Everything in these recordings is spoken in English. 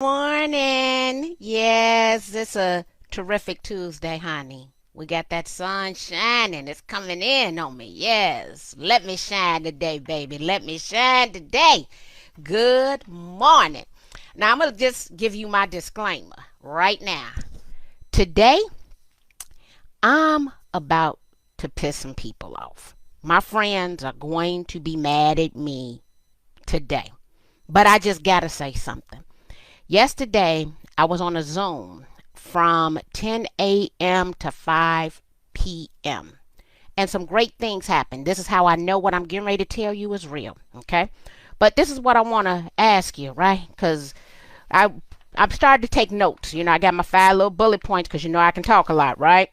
Morning. Yes, it's a terrific Tuesday, honey. We got that sun shining. It's coming in on me. Yes. Let me shine today, baby. Let me shine today. Good morning. Now, I'm going to just give you my disclaimer right now. Today, I'm about to piss some people off. My friends are going to be mad at me today. But I just got to say something. Yesterday, I was on a Zoom from 10 a.m. to 5 p.m. And some great things happened. This is how I know what I'm getting ready to tell you is real, okay? But this is what I want to ask you, right? Because I, I've started to take notes. I got my 5 little bullet points because I can talk a lot, right?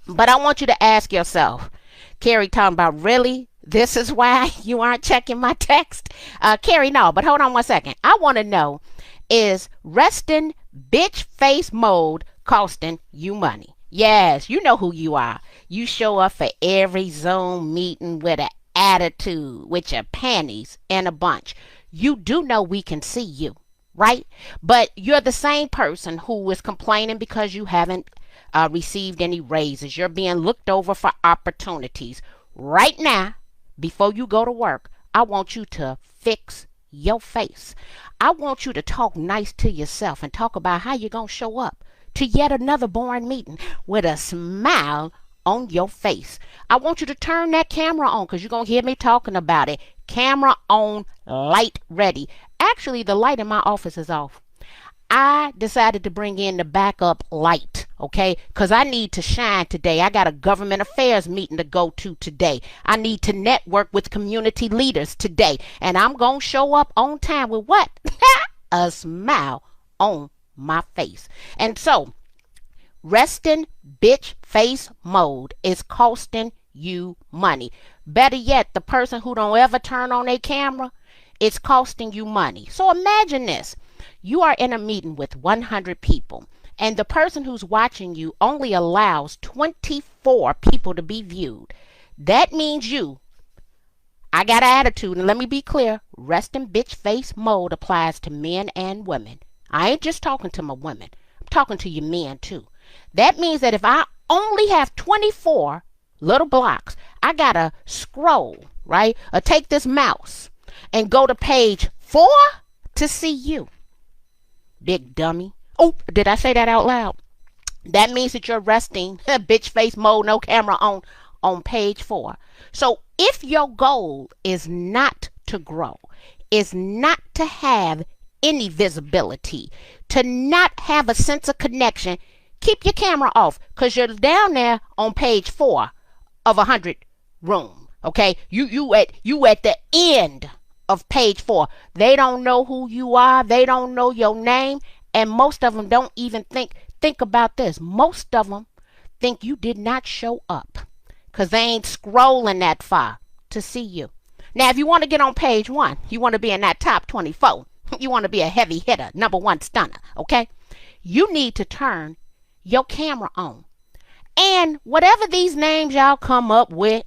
But I want you to ask yourself, Carrie talking about, really? This is why you aren't checking my text? Carrie, no, but hold on one second. I want to know, is resting bitch face mode costing you money? Yes, you know who you are. You show up for every Zoom meeting with an attitude, with your panties in a bunch. You do know we can see you, right? But you're the same person who is complaining because you haven't received any raises. You're being looked over for opportunities. Right now, before you go to work, I want you to fix your face. I want you to talk nice to yourself and talk about how you're going to show up to yet another boring meeting with a smile on your face. I want you to turn that camera on because you're going to hear me talking about it. Camera on, light ready. Actually, the light in my office is off. I decided to bring in the backup light, okay? Because I need to shine today. I got a government affairs meeting to go to today. I need to network with community leaders today. And I'm going to show up on time with what? A smile on my face. And so, resting bitch face mode is costing you money. Better yet, the person who don't ever turn on their camera, it's costing you money. So imagine this. You are in a meeting with 100 people, and the person who's watching you only allows 24 people to be viewed. That means I got an attitude, and let me be clear, resting bitch face mode applies to men and women. I ain't just talking to my women. I'm talking to you men too. That means that if I only have 24 little blocks, I gotta scroll, right? Or take this mouse and go to page 4 to see you. Big dummy. Oh, did I say that out loud? That means that you're resting bitch face mode, no camera on page 4. So if your goal is not to grow, is not to have any visibility, to not have a sense of connection, keep your camera off because you're down there on page 4 of 100 room. Okay, you at the end of page 4. They don't know who you are. They don't know your name. And most of them don't even think about this. Most of them think you did not show up because they ain't scrolling that far to see you. Now, if you want to get on page 1, you want to be in that top 24. You want to be a heavy hitter, number 1 stunner, okay? You need to turn your camera on. And whatever these names y'all come up with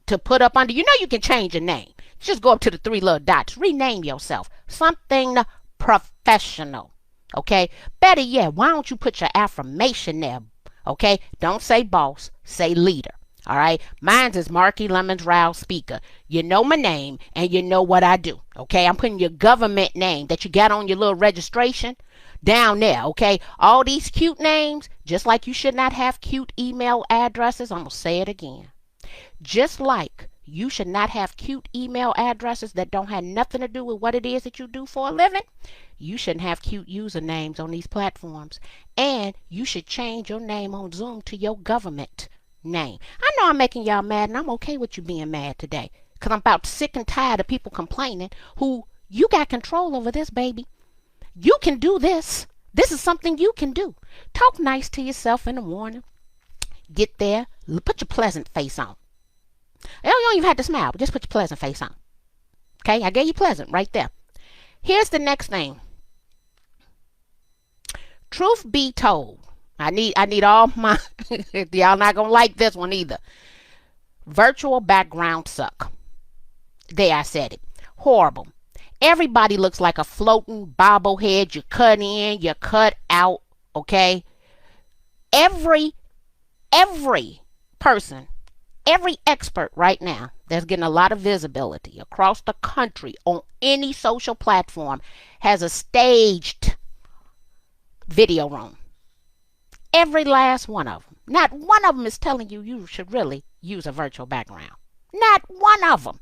to put up under, you can change your name. Just go up to the 3 little dots. Rename yourself. Something professional. Okay? Better yet, why don't you put your affirmation there? Okay? Don't say boss. Say leader. All right? Mine's is Marky Lemons Rouse Speaker. You know my name and you know what I do. Okay? I'm putting your government name that you got on your little registration down there. Okay? All these cute names, just like you should not have cute email addresses. I'm going to say it again. Just like you should not have cute email addresses that don't have nothing to do with what it is that you do for a living. You shouldn't have cute usernames on these platforms. And you should change your name on Zoom to your government name. I know I'm making y'all mad, and I'm okay with you being mad today. Because I'm about sick and tired of people complaining who you got control over this, baby. You can do this. This is something you can do. Talk nice to yourself in the morning. Get there. Put your pleasant face on. You don't even have to smile, but just put your pleasant face on. Okay, I gave you pleasant right there. Here's the next thing. Truth be told, I need all my y'all not gonna like this one either. Virtual background suck. There, I said it. Horrible. Everybody looks like a floating bobblehead. You cut in, you cut out, okay? Every person, every expert right now that's getting a lot of visibility across the country on any social platform has a staged video room. Every last one of them. Not one of them is telling you you should really use a virtual background. Not one of them.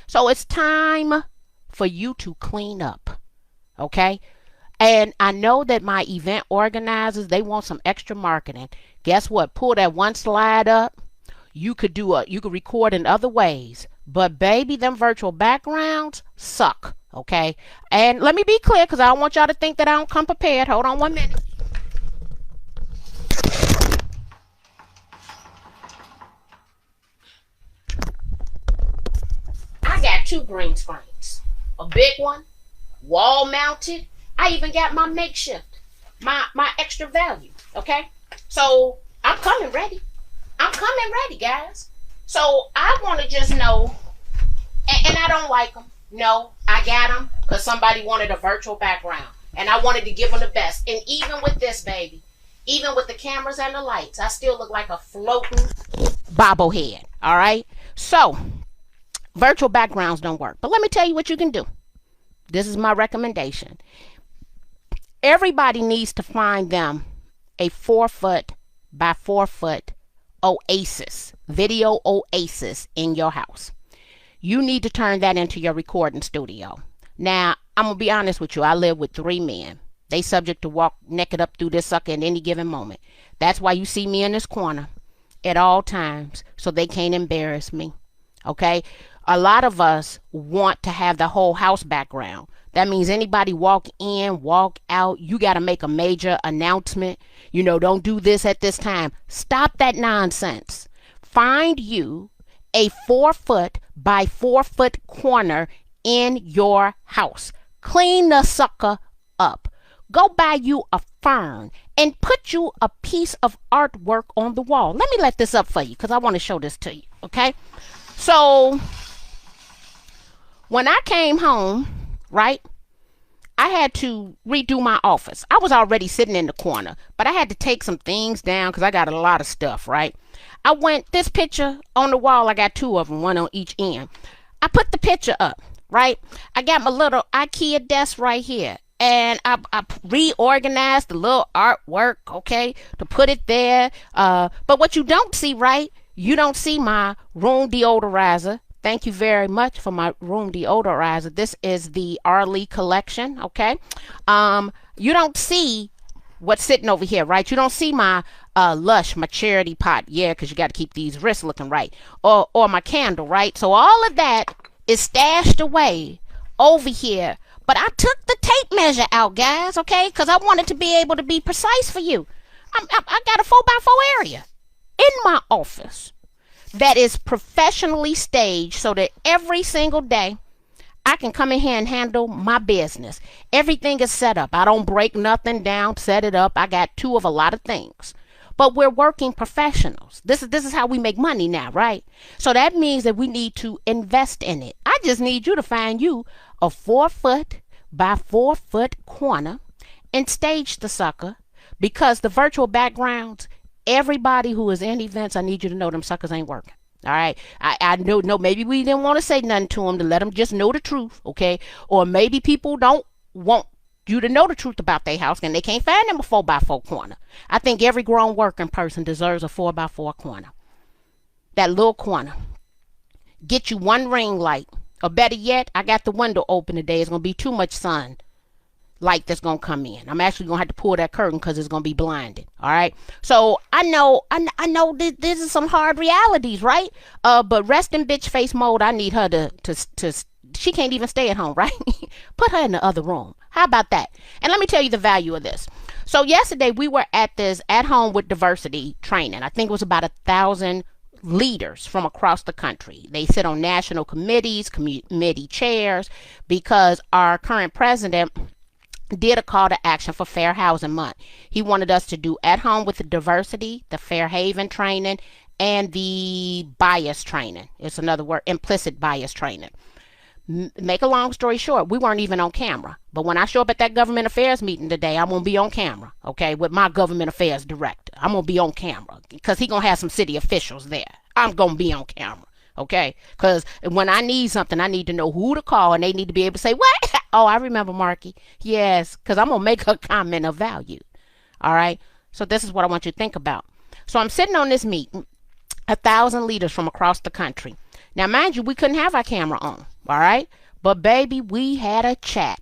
So it's time for you to clean up, okay? And I know that my event organizers, they want some extra marketing. Guess what? Pull that one slide up. You could record in other ways. But baby, them virtual backgrounds suck, okay? And let me be clear, because I don't want y'all to think that I don't come prepared. Hold on 1 minute. I got 2 green screens. A big one, wall mounted. I even got my makeshift, my extra value, okay? So I'm coming ready. I'm coming ready, guys. So I want to just know, and I don't like them. No, I got them because somebody wanted a virtual background, and I wanted to give them the best. And even with this, baby, even with the cameras and the lights, I still look like a floating bobblehead, all right? So virtual backgrounds don't work. But let me tell you what you can do. This is my recommendation. Everybody needs to find them a 4-foot by 4-foot oasis, video oasis in your house. You need to turn that into your recording studio. Now, I'm going to be honest with you. I live with 3 men. They subject to walk naked up through this sucker at any given moment. That's why you see me in this corner at all times, so they can't embarrass me. Okay? A lot of us want to have the whole house background. That means anybody walk in, walk out, you got to make a major announcement. You know, don't do this at this time. Stop that nonsense. Find you a 4-foot by 4-foot corner in your house. Clean the sucker up. Go buy you a fern and put you a piece of artwork on the wall. Let me let this up for you because I want to show this to you, okay? So when I came home, right, I had to redo my office. I was already sitting in the corner, but I had to take some things down because I got a lot of stuff, right? I went, this picture on the wall, I got 2 of them, one on each end. I put the picture up, right? I got my little IKEA desk right here. And I reorganized the little artwork, okay, to put it there. But what you don't see, right, you don't see my room deodorizer. Thank you very much for my room deodorizer. This is the Arlie collection, okay? You don't see what's sitting over here, right? You don't see my Lush, my charity pot, yeah, because you got to keep these wrists looking right, or my candle, right? So all of that is stashed away over here. But I took the tape measure out, guys, okay? Because I wanted to be able to be precise for you. I got a 4x4 area in my office that is professionally staged so that every single day I can come in here and handle my business. Everything is set up. I don't break nothing down, set it up. I got 2 of a lot of things. But we're working professionals. This is how we make money now, right? So that means that we need to invest in it. I just need you to find you a 4-foot by 4-foot corner and stage the sucker, because the virtual backgrounds, everybody who is in events, I need you to know them suckers ain't working. All right. I know maybe we didn't want to say nothing to them to let them just know the truth, okay? Or maybe people don't want you to know the truth about their house and they can't find them a 4x4 corner. I think every grown working person deserves a 4x4 corner. That little corner. Get you 1 ring light. Or better yet, I got the window open today. It's going to be too much sun light that's going to come in. I'm actually going to have to pull that curtain because it's going to be blinded. All right. So I know this is some hard realities, right? But rest in bitch face mode. I need her to she can't even stay at home, right? Put her in the other room. How about that? And let me tell you the value of this. So yesterday we were at this at home with diversity training. I think it was about 1,000 leaders from across the country. They sit on national committees, committee chairs, because our current president did a call to action for Fair Housing Month. He wanted us to do at home with the diversity, the Fair Haven training, and the bias training. It's another word, implicit bias training. Make a long story short, we weren't even on camera. But when I show up at that government affairs meeting today, I'm going to be on camera, okay, with my government affairs director. I'm going to be on camera because he going to have some city officials there. I'm going to be on camera, okay? Because when I need something, I need to know who to call, and they need to be able to say, what? Oh, I remember Marky. Yes, because I'm going to make a comment of value, all right? So this is what I want you to think about. So I'm sitting on this meeting, 1,000 leaders from across the country. Now, mind you, we couldn't have our camera on, all right? But, baby, we had a chat.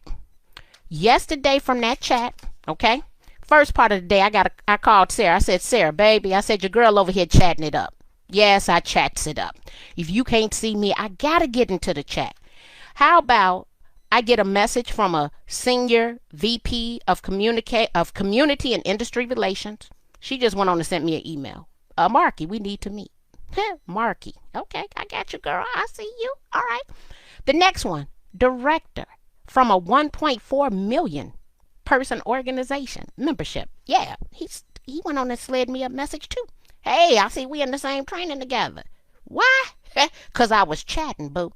Yesterday from that chat, okay? First part of the day, I called Sarah. I said, Sarah, baby, I said, your girl over here chatting it up. Yes, I chats it up. If you can't see me, I got to get into the chat. How about I get a message from a senior VP of Community and Industry Relations. She just went on and sent me an email. Marky, we need to meet. Marky. Okay, I got you, girl. I see you. All right. The next one, director from a 1.4 million person organization membership. Yeah, he went on and slid me a message too. Hey, I see we in the same training together. Why? Because I was chatting, boo.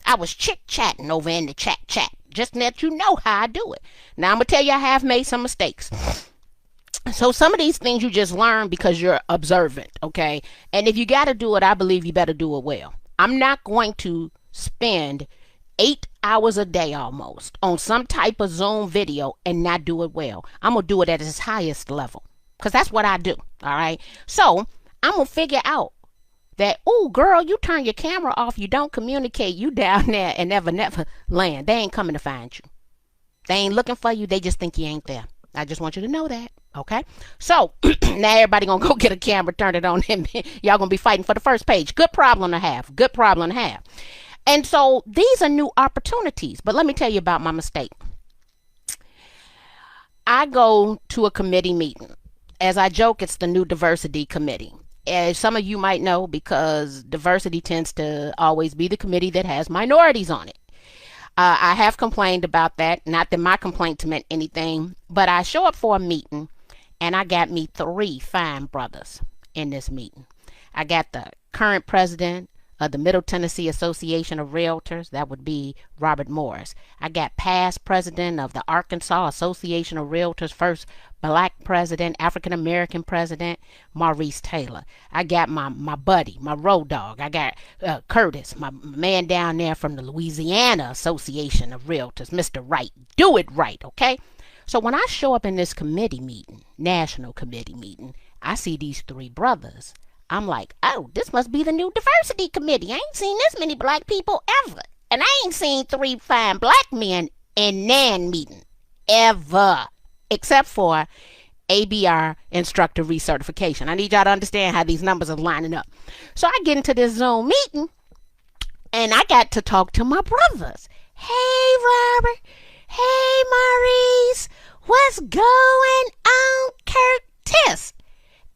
I was chit-chatting over in the chat. Just to let you know how I do it. Now, I'm going to tell you I have made some mistakes. So some of these things you just learn because you're observant, okay? And if you got to do it, I believe you better do it well. I'm not going to spend 8 hours a day almost on some type of Zoom video and not do it well. I'm going to do it at its highest level because that's what I do, all right? So I'm going to figure out that, oh, girl, you turn your camera off, you don't communicate, you down there and never land. They ain't coming to find you. They ain't looking for you. They just think you ain't there. I just want you to know that, okay? So now everybody gonna go get a camera, turn it on, and y'all gonna be fighting for the first page. Good problem to have. Good problem to have. And so these are new opportunities. But let me tell you about my mistake. I go to a committee meeting. As I joke, it's the new diversity committee. As some of you might know, because diversity tends to always be the committee that has minorities on it. I have complained about that. Not that my complaints meant anything, but I show up for a meeting, and I got me 3 fine brothers in this meeting. I got the current president of the Middle Tennessee Association of Realtors. That would be Robert Morris. I got past president of the Arkansas Association of Realtors, first black president, African American president, Maurice Taylor. I got my buddy, my road dog. I got Curtis, my man down there from the Louisiana Association of Realtors, Mr. Wright. Do it right, okay? So when I show up in this committee meeting, national committee meeting, I see these 3 brothers. I'm like, oh, this must be the new diversity committee. I ain't seen this many black people ever. And I ain't seen 3 fine black men in nan meeting ever. Except for ABR instructor recertification. I need y'all to understand how these numbers are lining up. So I get into this Zoom meeting, and I got to talk to my brothers. Hey, Robert. Hey, Maurice. What's going on, Curtis?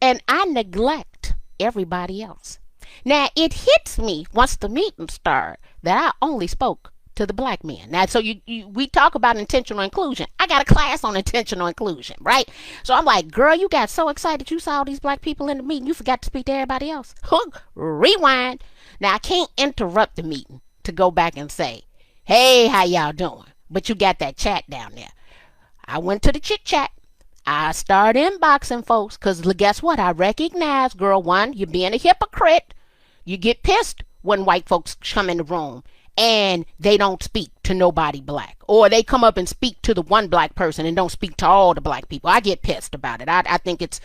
And I neglect everybody else. Now, it hits me once the meeting started that I only spoke to the black men. Now, so we talk about intentional inclusion. I got a class on intentional inclusion, right? So I'm like, girl, you got so excited you saw all these black people in the meeting, you forgot to speak to everybody else. Rewind. Now, I can't interrupt the meeting to go back and say, hey, how y'all doing? But you got that chat down there. I went to the chit chat. I started inboxing folks because guess what? I recognize, girl, one, you're being a hypocrite. You get pissed when white folks come in the room and they don't speak to nobody black, or they come up and speak to the one black person and don't speak to all the black people. I get pissed about it. I think it's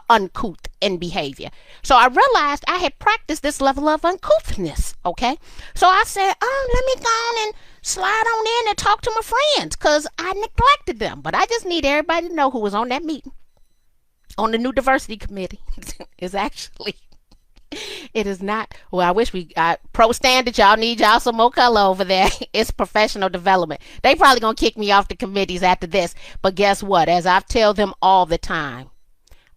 uncouth in behavior. So I realized I had practiced this level of uncouthness, okay? So I said, oh, let me go on and slide on in and talk to my friends because I neglected them. But I just need everybody to know who was on that meeting on the new diversity committee is actually... It is not, well, I wish we pro standard, y'all need y'all some more color over there. It's professional development. They probably gonna kick me off the committees after this, but guess what? As I tell them all the time,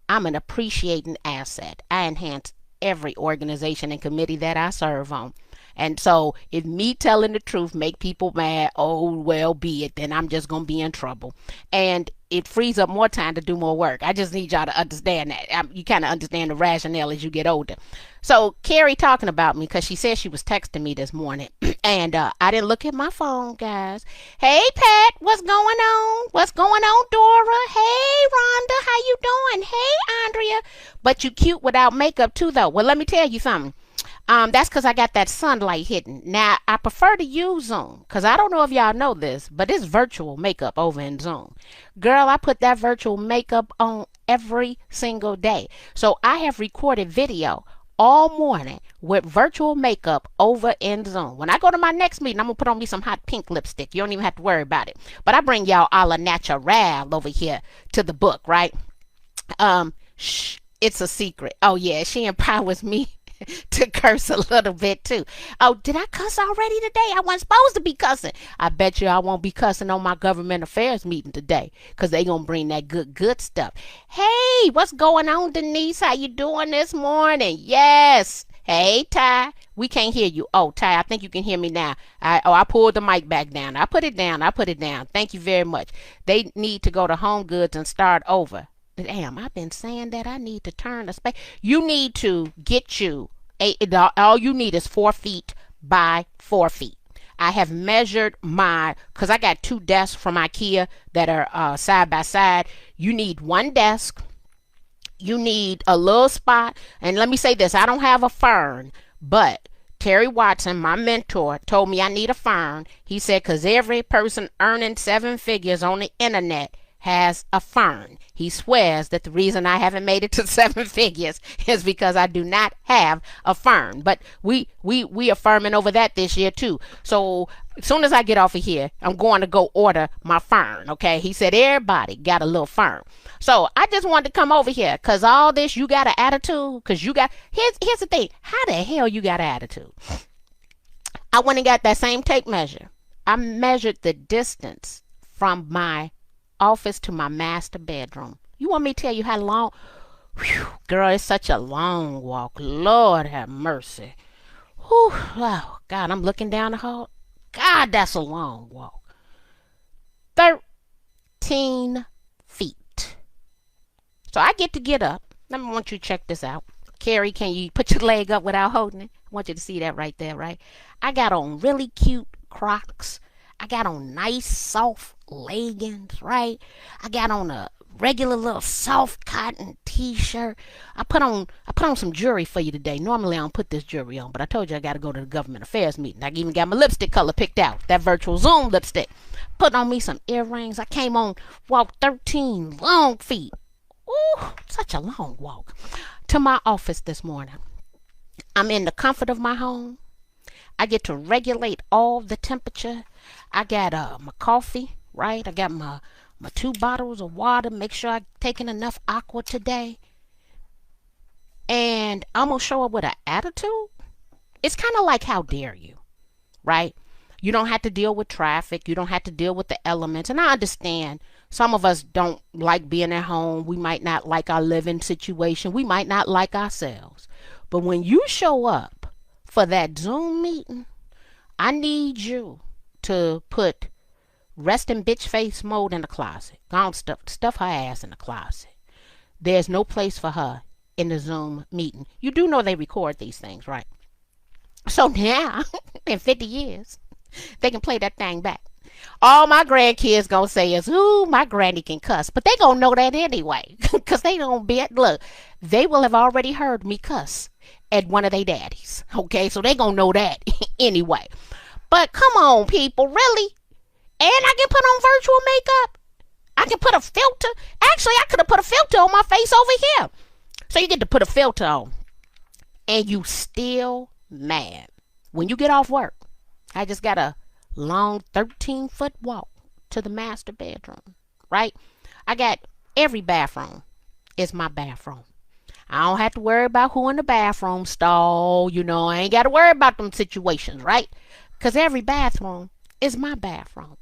I'm an appreciating asset. I enhance every organization and committee that I serve on. And so if me telling the truth make people mad, oh well be it, then I'm just gonna be in trouble. And it frees up more time to do more work. I just need y'all to understand that. You kind of understand the rationale as you get older. So Carrie talking about me because she said she was texting me this morning, and I didn't look at my phone, guys. Hey Pat, what's going on? What's going on, Dora? Hey Rhonda, how you doing? Hey Andrea. But you cute without makeup too, though. Well, let me tell you something. That's because I got that sunlight hitting. Now, I prefer to use Zoom because I don't know if y'all know this, but it's virtual makeup over in Zoom. Girl, I put that virtual makeup on every single day. So I have recorded video all morning with virtual makeup over in Zoom. When I go to my next meeting, I'm going to put on me some hot pink lipstick. You don't even have to worry about it. But I bring y'all a la natural over here to the book, right? Shh, it's a secret. Oh, yeah, she empowers me to curse a little bit too. Oh, did I cuss already today? I wasn't supposed to be cussing. I bet you I won't be cussing on my government affairs meeting today because they gonna bring that good stuff. Hey, what's going on, Denise? How you doing this morning? Yes. Hey, Ty. We can't hear you. Oh, Ty, I think you can hear me now. I pulled the mic back down. I put it down. Thank you very much. They need to go to Home Goods and start over. Damn, I've been saying that I need to turn the space. You need to get you all you need is 4 feet by 4 feet. I have measured because I got 2 desks from IKEA that are side by side. You need 1 desk. You need a little spot. And let me say this, I don't have a fern, but Terry Watson, my mentor, told me I need a fern. He said, because every person earning 7 figures on the internet has a fern. He swears that the reason I haven't made it to 7 figures is because I do not have a fern. But we are firming over that this year too. So as soon as I get off of here, I'm going to go order my fern. Okay. He said everybody got a little fern. So I just wanted to come over here because all this, you got an attitude. Because you got, here's the thing. How the hell you got an attitude? I went and got that same tape measure. I measured the distance from my office to my master bedroom. You want me to tell you how long? Whew, girl, it's such a long walk. Lord have mercy. Whew, oh, God, I'm looking down the hall. God, that's a long walk. 13 feet. So I get up. Let me want you to check this out. Carrie, can you put your leg up without holding it? I want you to see that right there, right? I got on really cute Crocs. I got on nice soft leggings, right? I got on a regular little soft cotton t-shirt. I put on some jewelry for you today. Normally I don't put this jewelry on, but I told you I got to go to the government affairs meeting. I even got my lipstick color picked out, that virtual Zoom lipstick. Put on me some earrings. I came on, walked 13 long feet. Ooh, such a long walk to my office this morning. I'm in the comfort of my home. I get to regulate all the temperature. I got my coffee, right? I got my 2 bottles of water. Make sure I'm taking enough aqua today. And I'm going to show up with an attitude. It's kind of like, how dare you, right? You don't have to deal with traffic. You don't have to deal with the elements. And I understand some of us don't like being at home. We might not like our living situation. We might not like ourselves. But when you show up for that Zoom meeting, I need you to put resting bitch face mode in the closet. Go on, stuff her ass in the closet. There's no place for her in the Zoom meeting. You do know they record these things, right? So now, in 50 years, they can play that thing back. All my grandkids gonna say is, ooh, my granny can cuss. But they gonna know that anyway. Because they don't look, they will have already heard me cuss at one of their daddies. Okay, so they gonna know that anyway. But come on, people, really? And I can put on virtual makeup. I can put a filter. Actually, I could have put a filter on my face over here. So you get to put a filter on. And you still mad. When you get off work, I just got a long 13-foot walk to the master bedroom, right? I got every bathroom is my bathroom. I don't have to worry about who in the bathroom stall. You know, I ain't got to worry about them situations, right? Because every bathroom is my bathroom.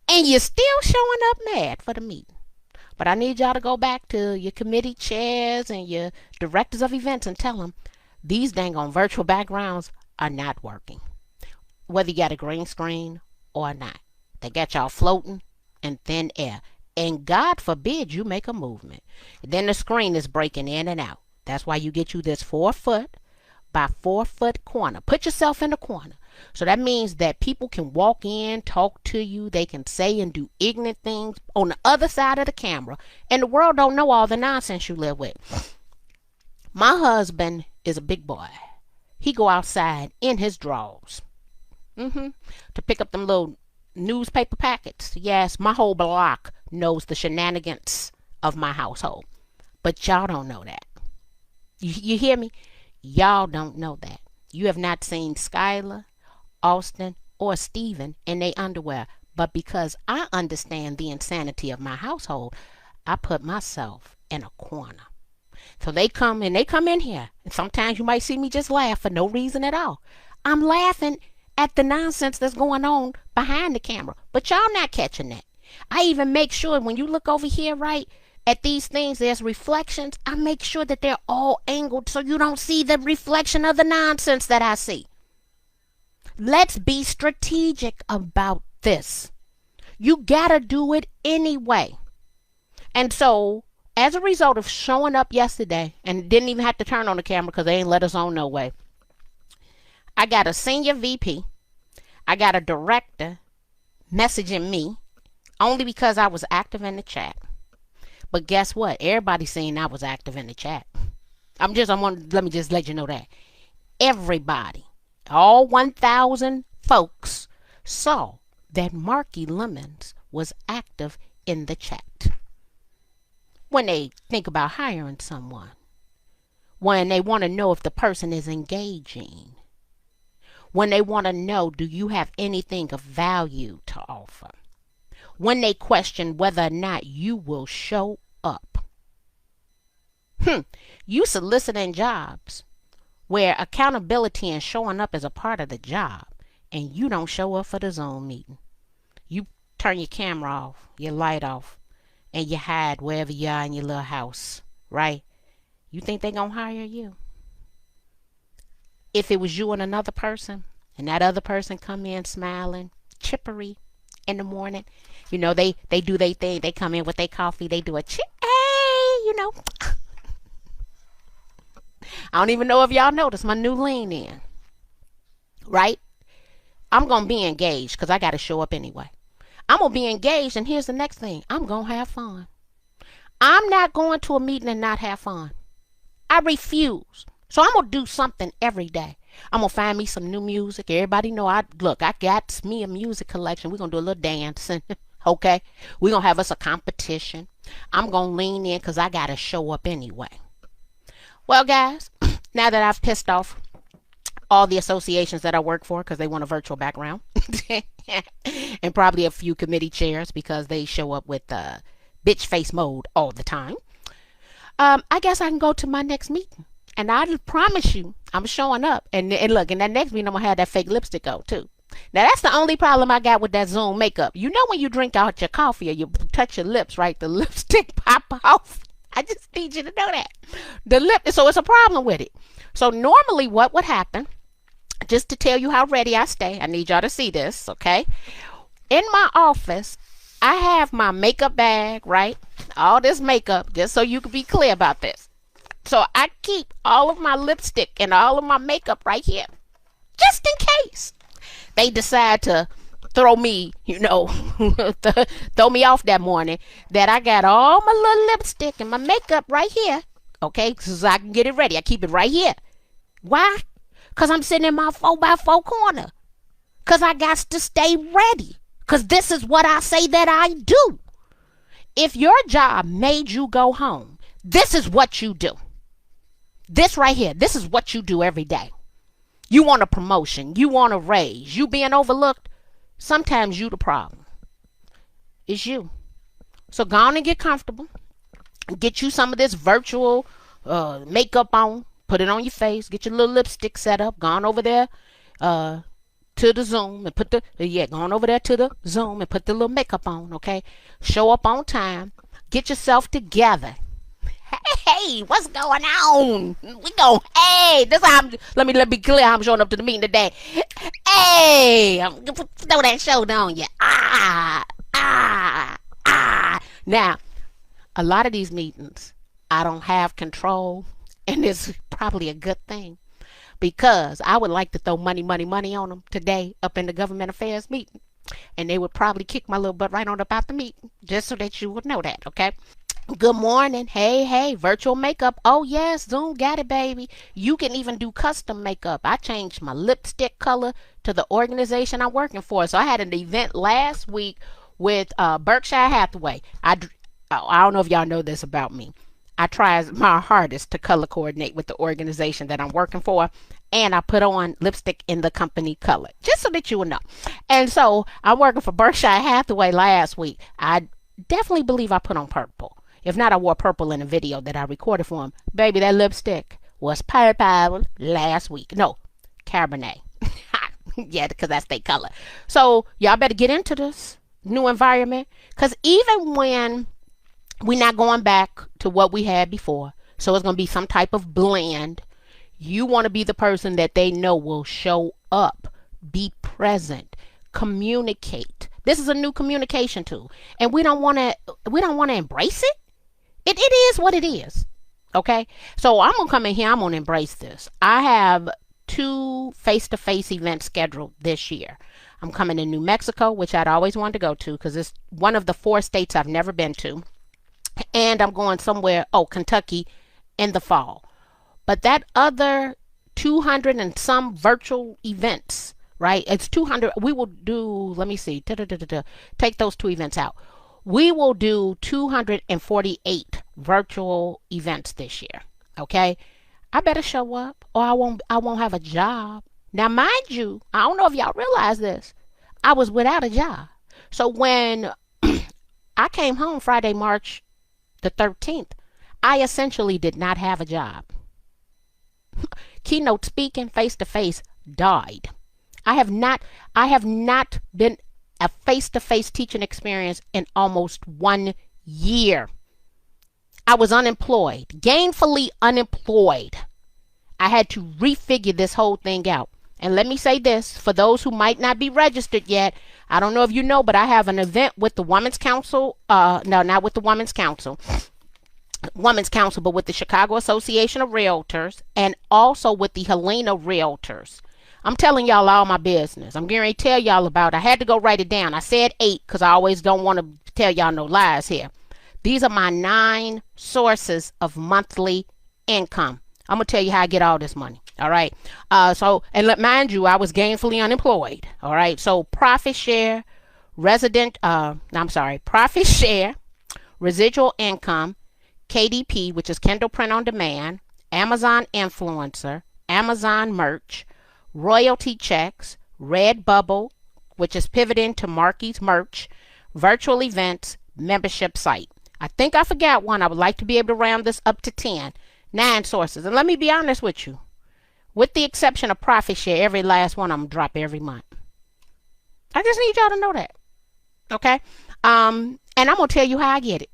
And you're still showing up mad for the meeting. But I need y'all to go back to your committee chairs and your directors of events and tell them these dang on virtual backgrounds are not working. whether you got a green screen or not. They got y'all floating in thin air. And God forbid you make a movement. Then the screen is breaking in and out. That's why you get you this 4-foot by 4-foot corner. Put yourself in the corner. So that means that people can walk in, talk to you. They can say and do ignorant things on the other side of the camera. And the world don't know all the nonsense you live with. My husband is a big boy. He go outside in his drawers. To pick up them little newspaper packets. Yes, my whole block knows the shenanigans of my household. But y'all don't know that. You hear me? Y'all don't know that. You have not seen Skylar, Austin, or Steven in their underwear. But because I understand the insanity of my household, I put myself in a corner. So they come in here. And sometimes you might see me just laugh for no reason at all. I'm laughing at the nonsense that's going on behind the camera. But y'all not catching that. I even make sure when you look over here, right, at these things, there's reflections. I make sure that they're all angled so you don't see the reflection of the nonsense that I see. Let's be strategic about this. You gotta do it anyway. And so, as a result of showing up yesterday, and didn't even have to turn on the camera because they ain't let us on no way, I got a senior VP. I got a director messaging me only because I was active in the chat. But guess what? Everybody's saying I was active in the chat. Let me just let you know that. Everybody, all 1,000 folks saw that Marky Lemons was active in the chat. When they think about hiring someone, when they want to know if the person is engaging, when they want to know, do you have anything of value to offer? When they question whether or not you will show up. You soliciting jobs where accountability and showing up is a part of the job, and you don't show up for the Zoom meeting. You turn your camera off, your light off, and you hide wherever you are in your little house, right? You think they gonna hire you? If it was you and another person, and that other person come in smiling, chippery in the morning, you know, they do their thing. They come in with their coffee. They do a hey, you know. I don't even know if y'all noticed my new lean in, right? I'm going to be engaged because I got to show up anyway. I'm going to be engaged, and here's the next thing. I'm going to have fun. I'm not going to a meeting and not have fun. I refuse. So I'm going to do something every day. I'm going to find me some new music. Everybody know I got me a music collection. We're going to do a little dancing, okay? We're going to have us a competition. I'm going to lean in because I got to show up anyway. Well, guys, now that I've pissed off all the associations that I work for because they want a virtual background and probably a few committee chairs because they show up with bitch face mode all the time, I guess I can go to my next meeting. And I promise you, I'm showing up. And look, in that next meeting, I'm going to have that fake lipstick on, too. Now, that's the only problem I got with that Zoom makeup. You know when you drink out your coffee or you touch your lips, right? The lipstick pop off. I just need you to know that. So it's a problem with it. So normally what would happen, just to tell you how ready I stay, I need y'all to see this, okay? In my office, I have my makeup bag, right? All this makeup, just so you can be clear about this. So I keep all of my lipstick and all of my makeup right here, just in case they decide to throw me, throw me off that morning, that I got all my little lipstick and my makeup right here, okay, so I can get it ready. I keep it right here. Why? Because I'm sitting in my 4x4 corner. Because I got to stay ready. Because this is what I say that I do. If your job made you go home, this is what you do. This right here, this is what you do every day. You want a promotion. You want a raise. You being overlooked. Sometimes you the problem. It's you. So go on and get comfortable. Get you some of this virtual makeup on. Put it on your face. Get your little lipstick set up. Go on over there to the Zoom and put go on over there to the Zoom and put the little makeup on, okay? Show up on time. Get yourself together. Hey, what's going on? We go, hey, this how I'm, let me clear how I'm showing up to the meeting today. Hey, I'm gonna throw that shoulder on you. Now, a lot of these meetings, I don't have control, and it's probably a good thing because I would like to throw money on them today up in the government affairs meeting, and they would probably kick my little butt right on up out the meeting, just so that you would know that, okay? Good morning. Hey, virtual makeup. Oh, yes, Zoom got it, baby. You can even do custom makeup. I changed my lipstick color to the organization I'm working for. So I had an event last week with Berkshire Hathaway. I don't know if y'all know this about me. I try my hardest to color coordinate with the organization that I'm working for, and I put on lipstick in the company color, just so that you will know. And so I'm working for Berkshire Hathaway last week. I definitely believe I put on purple. If not, I wore purple in a video that I recorded for him. Baby, that lipstick was purple last week. No, Cabernet. Yeah, because that's their color. So y'all better get into this new environment. Because even when we're not going back to what we had before, so it's going to be some type of blend, you want to be the person that they know will show up, be present, communicate. This is a new communication tool, and we don't want to embrace it. It is what it is. Okay? So I'm going to come in here. I'm going to embrace this. I have 2 face-to-face events scheduled this year. I'm coming to New Mexico, which I'd always wanted to go to because it's one of the 4 states I've never been to. And I'm going somewhere, Kentucky, in the fall. But that other 200 and some virtual events, right? It's 200. We will do, let me see, take those 2 events out. We will do 248 virtual events this year. Okay, I better show up, or I won't have a job. Now, mind you, I don't know if y'all realize this. I was without a job. So when I came home Friday, March the 13th, I essentially did not have a job. Keynote speaking face to face died. I have not been a face-to-face teaching experience in almost 1 year. I was unemployed, gainfully unemployed. I had to refigure this whole thing out. And let me say this, for those who might not be registered yet, I don't know if you know, but I have an event with the Women's Council. No, not with the Women's Council. Women's Council, but with the Chicago Association of Realtors and also with the Helena Realtors. I'm telling y'all all my business. I'm going to tell y'all about it. I had to go write it down. I said 8 because I always don't want to tell y'all no lies here. These are my 9 sources of monthly income. I'm going to tell you how I get all this money. All right. Mind you, I was gainfully unemployed. All right. So profit share, profit share, residual income, KDP, which is Kindle Print on Demand, Amazon Influencer, Amazon Merch, royalty checks, Redbubble, which is pivoting to Marky's Merch, virtual events, membership site. I think I forgot one. I would like to be able to round this up to 10. 9 sources. And let me be honest with you. With the exception of profit share, every last one I'm going to drop every month. I just need y'all to know that. Okay? And I'm going to tell you how I get it.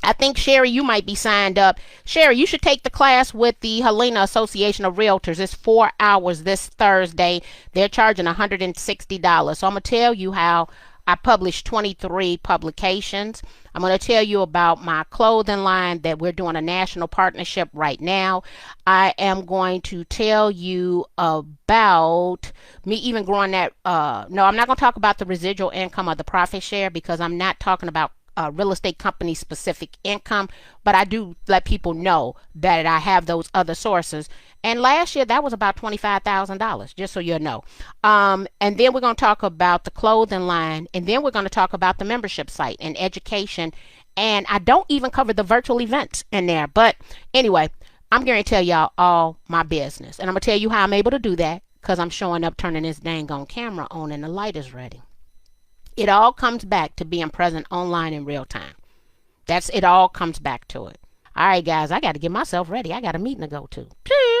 I think, Sherry, you might be signed up. Sherry, you should take the class with the Helena Association of Realtors. It's 4 hours this Thursday. They're charging $160. So I'm going to tell you how I published 23 publications. I'm going to tell you about my clothing line that we're doing a national partnership right now. I am going to tell you about me even growing that. No, I'm not going to talk about the residual income or the profit share because I'm not talking about real estate company specific income, but I do let people know that I have those other sources. And last year that was about $25,000, just so you know. And then we're going to talk about the clothing line, and then we're going to talk about the membership site and education. And I don't even cover the virtual events in there. But anyway, I'm going to tell y'all all my business, and I'm going to tell you how I'm able to do that because I'm showing up, turning this dang on camera on, and the light is ready. It all comes back to being present online in real time. It all comes back to it. All right, guys, I got to get myself ready. I got a meeting to go to.